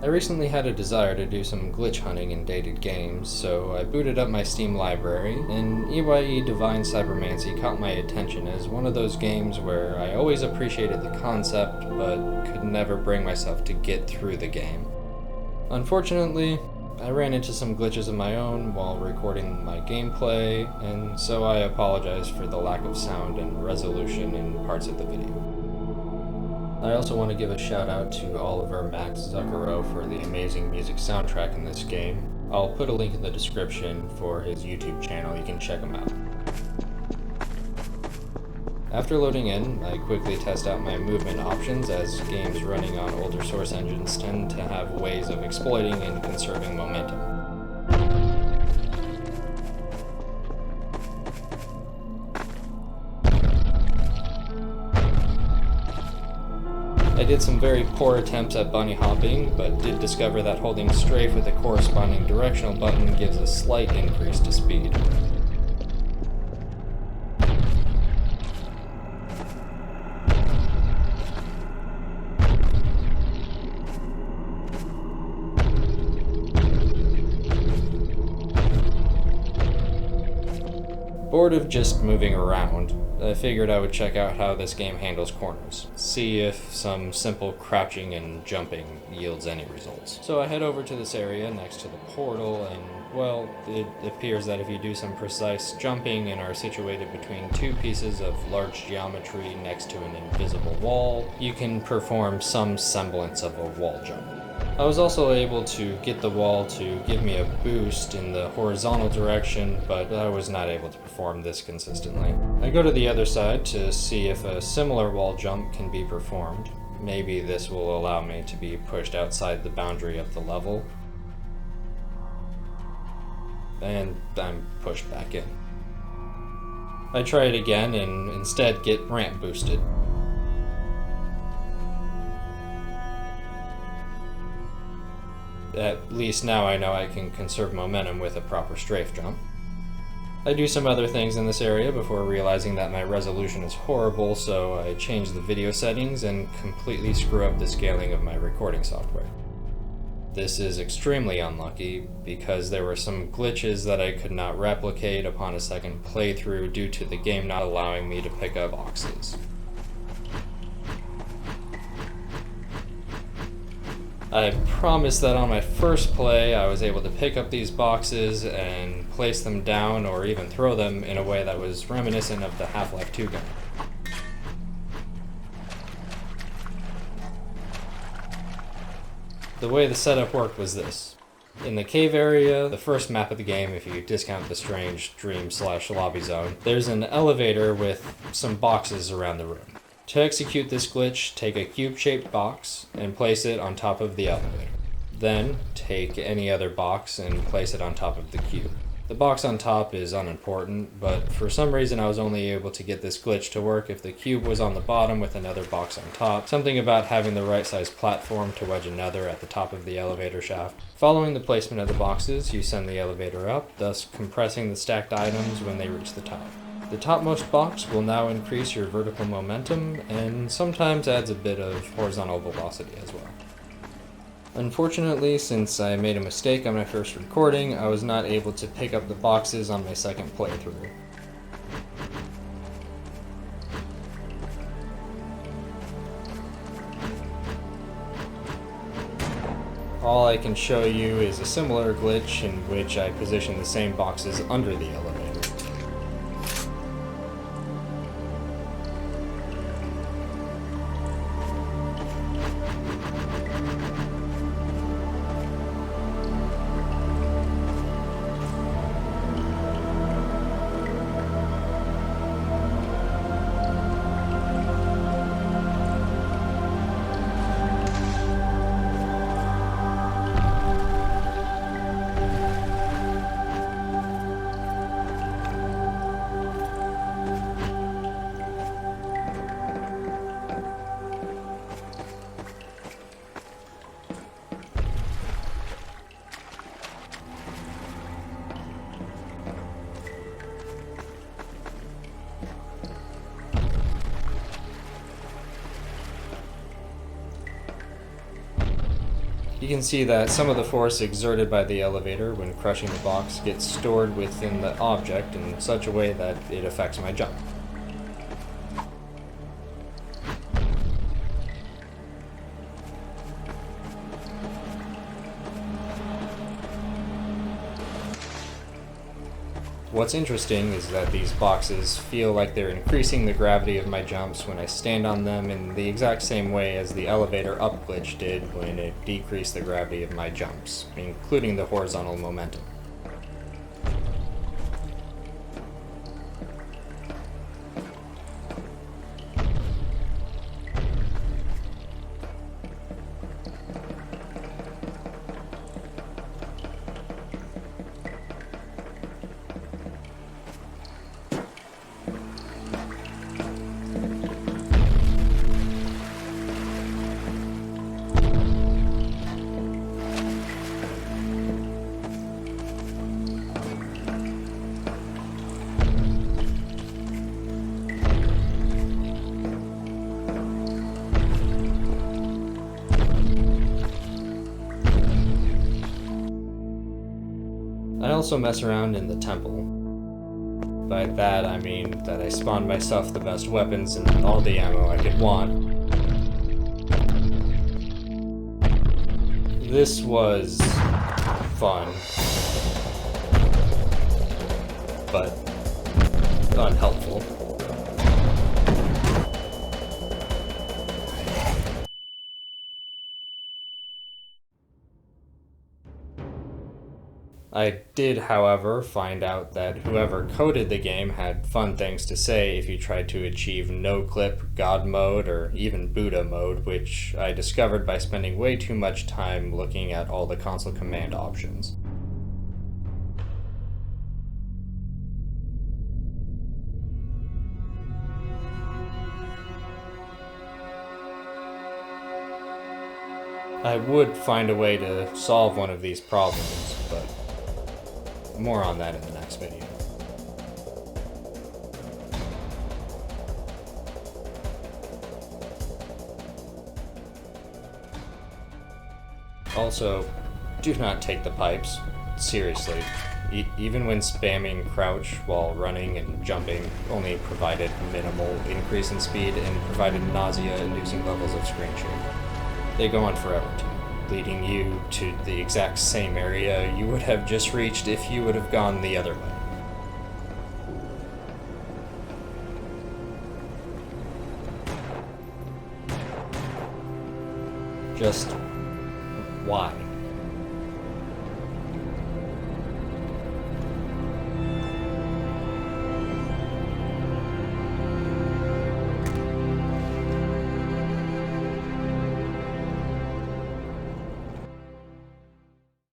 I recently had a desire to do some glitch hunting in dated games, so I booted up my Steam library, and E.Y.E. Divine Cybermancy caught my attention as one of those games where I always appreciated the concept, but could never bring myself to get through the game. Unfortunately, I ran into some glitches of my own while recording my gameplay, and so I apologize for the lack of sound and resolution in parts of the video. I also want to give a shout out to Olivier Zuccaro for the amazing music soundtrack in this game. I'll put a link in the description for his YouTube channel, you can check him out. After loading in, I quickly test out my movement options as games running on older source engines tend to have ways of exploiting and conserving momentum. I did some very poor attempts at bunny hopping, but did discover that holding strafe with a corresponding directional button gives a slight increase to speed. Bored of just moving around, I figured I would check out how this game handles corners, see if some simple crouching and jumping yields any results. So I head over to this area next to the portal and, well, it appears that if you do some precise jumping and are situated between two pieces of large geometry next to an invisible wall, you can perform some semblance of a wall jump. I was also able to get the wall to give me a boost in the horizontal direction, but I was not able to perform this consistently. I go to the other side to see if a similar wall jump can be performed. Maybe this will allow me to be pushed outside the boundary of the level. And I'm pushed back in. I try it again and instead get ramp boosted. At least now I know I can conserve momentum with a proper strafe jump. I do some other things in this area before realizing that my resolution is horrible, so I change the video settings and completely screw up the scaling of my recording software. This is extremely unlucky because there were some glitches that I could not replicate upon a second playthrough due to the game not allowing me to pick up boxes. I promised that on my first play I was able to pick up these boxes and place them down or even throw them in a way that was reminiscent of the Half-Life 2 gun. The way the setup worked was this. In the cave area, the first map of the game, if you discount the strange dream/lobby zone, there's an elevator with some boxes around the room. To execute this glitch, take a cube-shaped box and place it on top of the elevator. Then, take any other box and place it on top of the cube. The box on top is unimportant, but for some reason I was only able to get this glitch to work if the cube was on the bottom with another box on top, something about having the right size platform to wedge another at the top of the elevator shaft. Following the placement of the boxes, you send the elevator up, thus compressing the stacked items when they reach the top. The topmost box will now increase your vertical momentum and sometimes adds a bit of horizontal velocity as well. Unfortunately, since I made a mistake on my first recording, I was not able to pick up the boxes on my second playthrough. All I can show you is a similar glitch in which I position the same boxes under the elevator. You can see that some of the force exerted by the elevator when crushing the box gets stored within the object in such a way that it affects my jump. What's interesting is that these boxes feel like they're increasing the gravity of my jumps when I stand on them in the exact same way as the elevator up glitch did when it decreased the gravity of my jumps, including the horizontal momentum. I also mess around in the temple. By that I mean that I spawned myself the best weapons and all the ammo I could want. This was fun, but unhelpful. I did, however, find out that whoever coded the game had fun things to say if you tried to achieve no-clip, God mode, or even Buddha mode, which I discovered by spending way too much time looking at all the console command options. I would find a way to solve one of these problems, but more on that in the next video. Also, do not take the pipes. Seriously. Even when spamming crouch while running and jumping only provided minimal increase in speed and provided nausea-inducing levels of screen share. They go on forever too, leading you to the exact same area you would have just reached if you would have gone the other way. Just why?